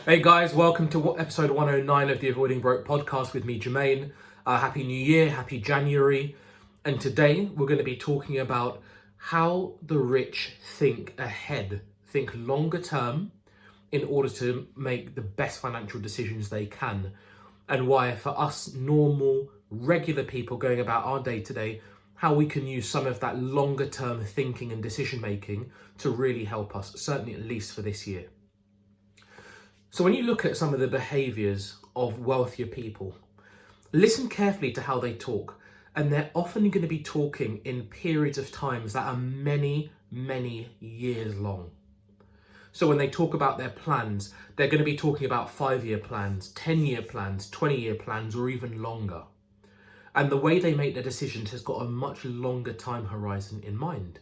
Hey guys, welcome to episode 109 of the Avoiding Broke podcast with me, Jermaine. Happy New Year, happy January. And today we're going to be talking about how the rich think ahead, think longer term in order to make the best financial decisions they can. And why, for us normal, regular people going about our day to day, how we can use some of that longer term thinking and decision making to really help us, certainly at least for this year. So when you look at some of the behaviours of wealthier people, listen carefully to how they talk. And they're often going to be talking in periods of times that are many, many years long. So when they talk about their plans, they're going to be talking about 5-year plans, 10-year plans, 20-year plans, or even longer. And the way they make their decisions has got a much longer time horizon in mind.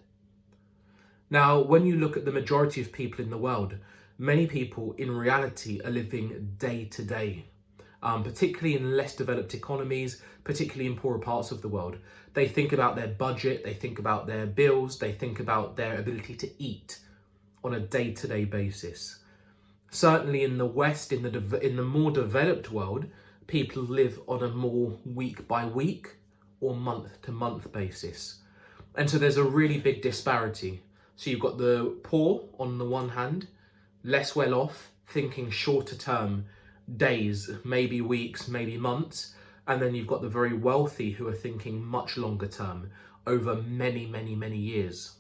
Now, when you look at the majority of people in the world, many people in reality are living day to day, particularly in less developed economies, particularly in poorer parts of the world. They think about their budget, they think about their bills, they think about their ability to eat on a day-to-day basis. Certainly in the West, in the more developed world, people live on a more week-by-week or month-to-month basis. And so there's a really big disparity. So you've got the poor on the one hand, less well off, thinking shorter term, days, maybe weeks, maybe months. And then you've got the very wealthy who are thinking much longer term, over many, many, many years.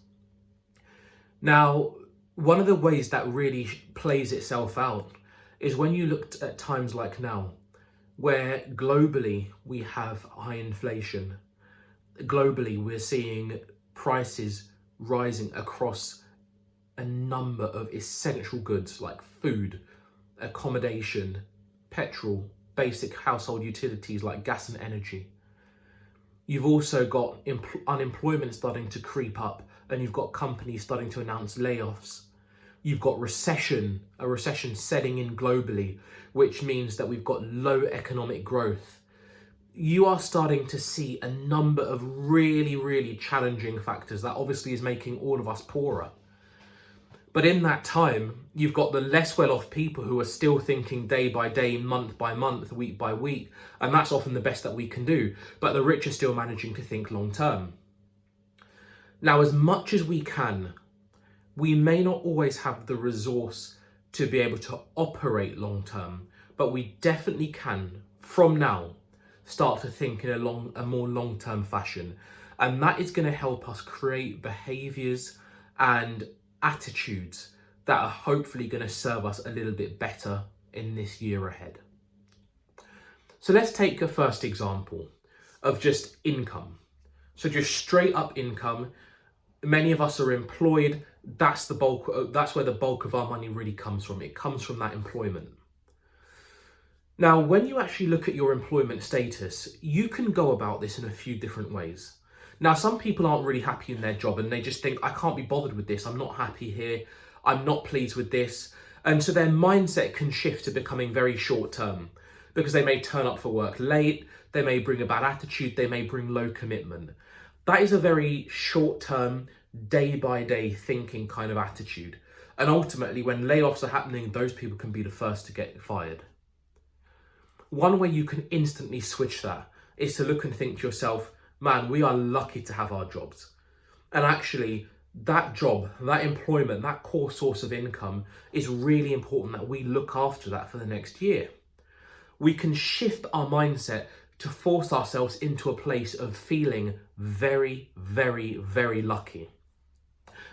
Now, one of the ways that really plays itself out is when you looked at times like now, where globally we have high inflation. Globally, we're seeing prices rising across a number of essential goods like food, accommodation, petrol, basic household utilities like gas and energy. You've also got unemployment starting to creep up, and you've got companies starting to announce layoffs. You've got a recession setting in globally, which means that we've got low economic growth. You are starting to see a number of really, really challenging factors that obviously is making all of us poorer. But in that time, you've got the less well-off people who are still thinking day by day, month by month, week by week, and that's often the best that we can do. But the rich are still managing to think long term. Now, as much as we can, we may not always have the resource to be able to operate long term, but we definitely can, from now, start to think in a more long-term fashion. And that is going to help us create behaviours and attitudes that are hopefully going to serve us a little bit better in this year ahead. So let's take a first example of just income. So just straight up income. Many of us are employed. That's where the bulk of our money really comes from. It comes from that employment. Now, when you actually look at your employment status, you can go about this in a few different ways. Now, some people aren't really happy in their job and they just think, I can't be bothered with this. I'm not happy here. I'm not pleased with this. And so their mindset can shift to becoming very short term because they may turn up for work late. They may bring a bad attitude. They may bring low commitment. That is a very short term, day by day thinking kind of attitude. And ultimately, when layoffs are happening, those people can be the first to get fired. One way you can instantly switch that is to look and think to yourself, man, we are lucky to have our jobs. And actually, that job, that employment, that core source of income is really important that we look after that for the next year. We can shift our mindset to force ourselves into a place of feeling very, very, very lucky.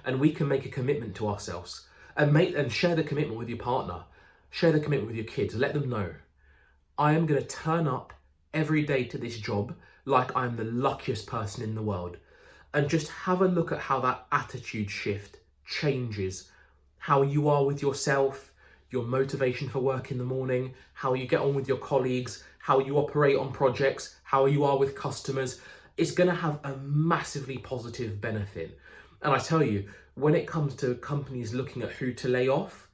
And we can make a commitment to ourselves and share the commitment with your partner, share the commitment with your kids, let them know, I am going to turn up every day to this job like I'm the luckiest person in the world. And just have a look at how that attitude shift changes how you are with yourself, your motivation for work in the morning, how you get on with your colleagues, how you operate on projects, how you are with customers. It's going to have a massively positive benefit. And I tell you, when it comes to companies looking at who to lay off,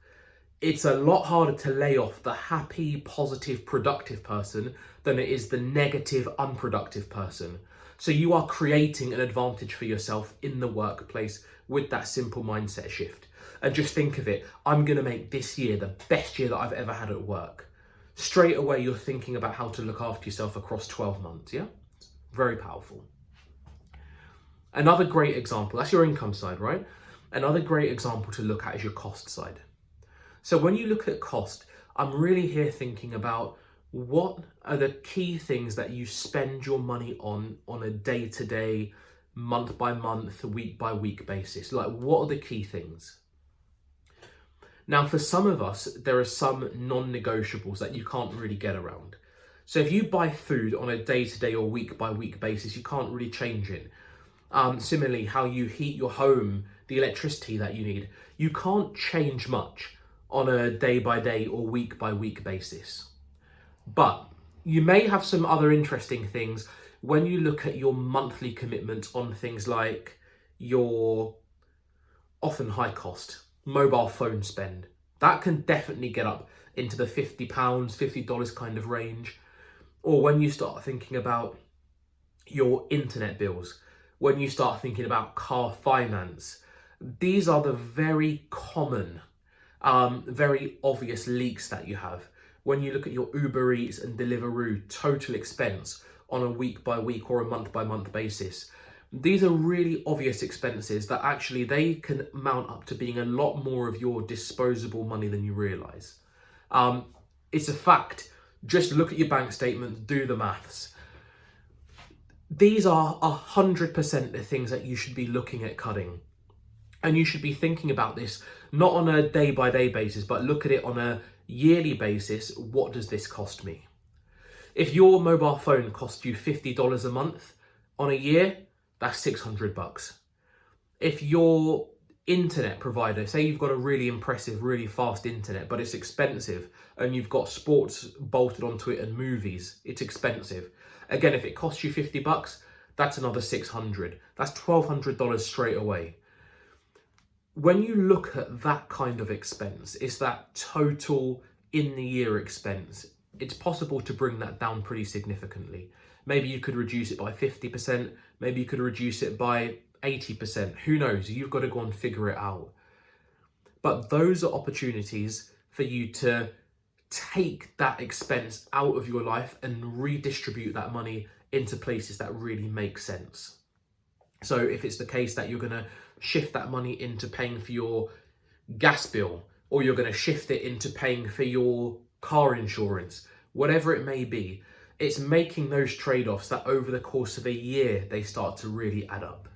it's a lot harder to lay off the happy, positive, productive person than it is the negative, unproductive person. So you are creating an advantage for yourself in the workplace with that simple mindset shift. and just think of it, I'm going to make this year the best year that I've ever had at work. Straight away, you're thinking about how to look after yourself across 12 months, yeah? Very powerful. Another great example, that's your income side, right? Another great example to look at is your cost side. So when you look at cost, I'm really here thinking about what are the key things that you spend your money on a day-to-day, month-by-month, week-by-week basis. Like, what are the key things? Now, for some of us, there are some non-negotiables that you can't really get around. So if you buy food on a day-to-day or week-by-week basis, you can't really change it. Similarly, how you heat your home, the electricity that you need, you can't change much on a day-by-day or week-by-week basis. But you may have some other interesting things when you look at your monthly commitment on things like your often high cost mobile phone spend. That can definitely get up into the £50, $50 kind of range. Or when you start thinking about your internet bills, when you start thinking about car finance, these are the very common, very obvious leaks that you have. When you look at your Uber Eats and Deliveroo total expense on a week by week or a month by month basis, these are really obvious expenses that actually they can mount up to being a lot more of your disposable money than you realise. It's a fact. Just look at your bank statement, do the maths. These are 100% the things that you should be looking at cutting. And you should be thinking about this not on a day-by-day basis, but look at it on a yearly basis. What does this cost me? If your mobile phone costs you $50 a month on a year, that's $600. If your internet provider, say you've got a really impressive, really fast internet, but it's expensive, and you've got sports bolted onto it and movies, it's expensive. Again, if it costs you $50, that's another $600. That's $1,200 straight away. When you look at that kind of expense, it's that total in the year expense. It's possible to bring that down pretty significantly. Maybe you could reduce it by 50%, maybe you could reduce it by 80%. Who knows? You've got to go and figure it out. But those are opportunities for you to take that expense out of your life and redistribute that money into places that really make sense. So if it's the case that you're going to shift that money into paying for your gas bill, or you're going to shift it into paying for your car insurance, whatever it may be, it's making those trade-offs that over the course of a year, they start to really add up.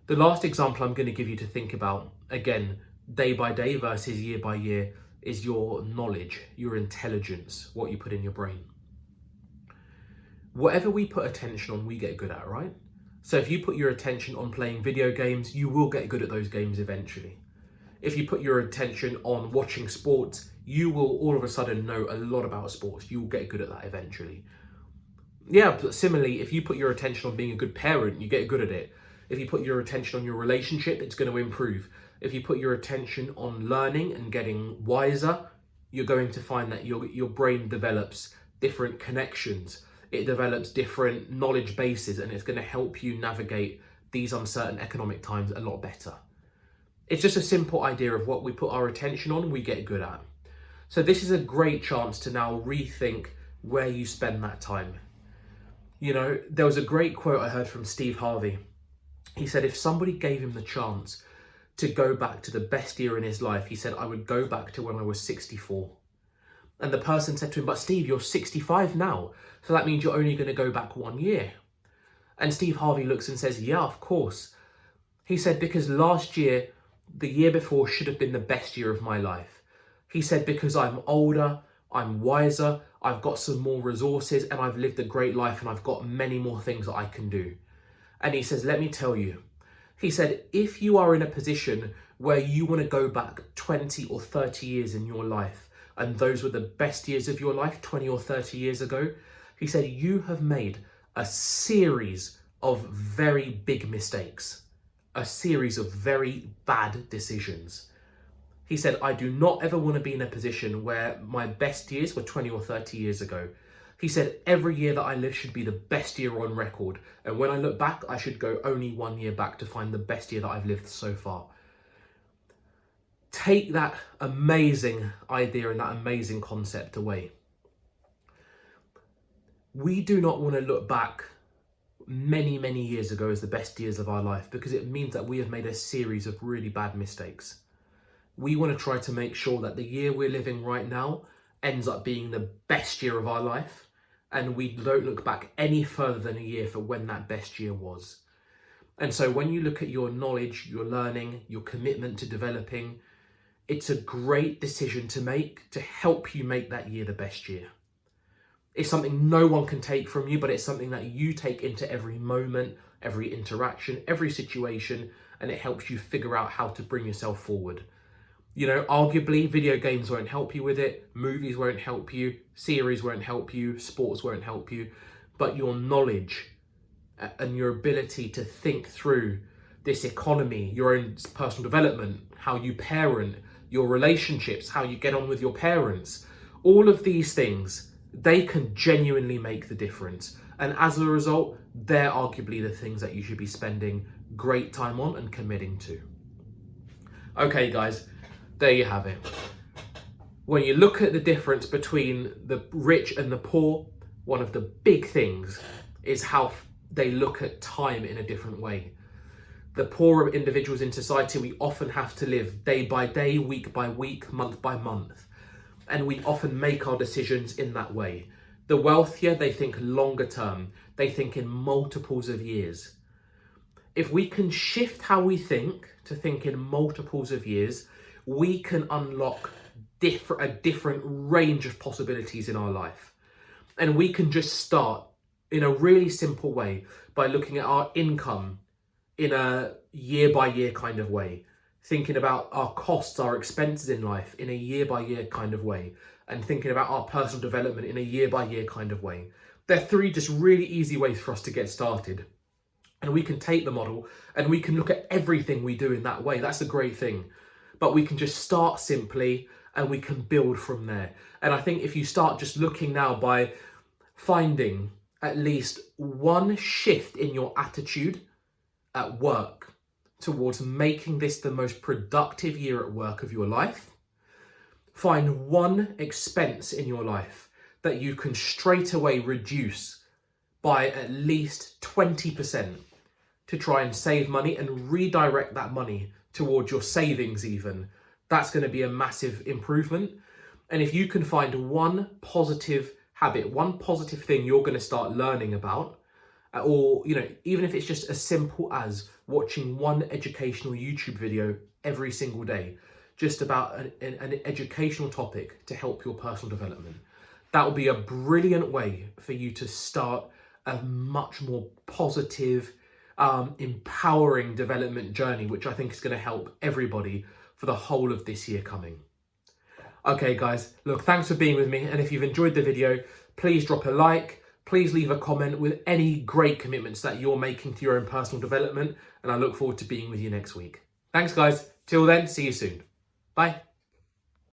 The last example I'm going to give you to think about, again, day by day versus year by year, is your knowledge, your intelligence, what you put in your brain. Whatever we put attention on, we get good at, right? So if you put your attention on playing video games, you will get good at those games eventually. If you put your attention on watching sports, you will all of a sudden know a lot about sports. You will get good at that eventually. Yeah, but similarly, if you put your attention on being a good parent, you get good at it. If you put your attention on your relationship, it's going to improve. If you put your attention on learning and getting wiser, you're going to find that your brain develops different connections. It develops different knowledge bases, and it's going to help you navigate these uncertain economic times a lot better. It's just a simple idea of what we put our attention on, we get good at. So this is a great chance to now rethink where you spend that time. You know, there was a great quote I heard from Steve Harvey. He said, if somebody gave him the chance to go back to the best year in his life, he said, I would go back to when I was 64. And the person said to him, but Steve, you're 65 now. So that means you're only going to go back 1 year. And Steve Harvey looks and says, yeah, of course. He said, because last year, the year before should have been the best year of my life. He said, because I'm older, I'm wiser, I've got some more resources, and I've lived a great life, and I've got many more things that I can do. And he says, let me tell you. He said, if you are in a position where you want to go back 20 or 30 years in your life, and those were the best years of your life 20 or 30 years ago, he said, you have made a series of very big mistakes, a series of very bad decisions. He said, I do not ever want to be in a position where my best years were 20 or 30 years ago. He said, every year that I live should be the best year on record. And when I look back, I should go only 1 year back to find the best year that I've lived so far. take that amazing idea and that amazing concept away. We do not want to look back many, many years ago as the best years of our life, because it means that we have made a series of really bad mistakes. We want to try to make sure that the year we're living right now ends up being the best year of our life, and we don't look back any further than a year for when that best year was. And so when you look at your knowledge, your learning, your commitment to developing, it's a great decision to make to help you make that year the best year. It's something no one can take from you, but it's something that you take into every moment, every interaction, every situation, and it helps you figure out how to bring yourself forward. You know, arguably, video games won't help you with it, movies won't help you, series won't help you, sports won't help you, but your knowledge and your ability to think through this economy, your own personal development, how you parent, your relationships, how you get on with your parents, all of these things, they can genuinely make the difference. And as a result, they're arguably the things that you should be spending great time on and committing to. Okay, guys, there you have it. When you look at the difference between the rich and the poor, one of the big things is how they look at time in a different way. The poorer individuals in society, we often have to live day by day, week by week, month by month. And we often make our decisions in that way. The wealthier, they think longer term. They think in multiples of years. If we can shift how we think to think in multiples of years, we can unlock a different range of possibilities in our life. And we can just start in a really simple way by looking at our income in a year by year kind of way. Thinking about our costs, our expenses in life in a year by year kind of way, and thinking about our personal development in a year by year kind of way. They're three just really easy ways for us to get started. And we can take the model and we can look at everything we do in that way. That's a great thing. But we can just start simply and we can build from there. And I think if you start just looking now by finding at least one shift in your attitude at work towards making this the most productive year at work of your life. Find one expense in your life that you can straight away reduce by at least 20% to try and save money and redirect that money towards your savings even. That's going to be a massive improvement. And if you can find one positive habit, one positive thing you're going to start learning about, or, you know, even if it's just as simple as watching one educational YouTube video every single day, just about an educational topic to help your personal development. That will be a brilliant way for you to start a much more positive, empowering development journey, which I think is going to help everybody for the whole of this year coming. Okay, guys, look, thanks for being with me. And if you've enjoyed the video, please drop a like. Please leave a comment with any great commitments that you're making to your own personal development. And I look forward to being with you next week. Thanks, guys. Till then, see you soon. Bye.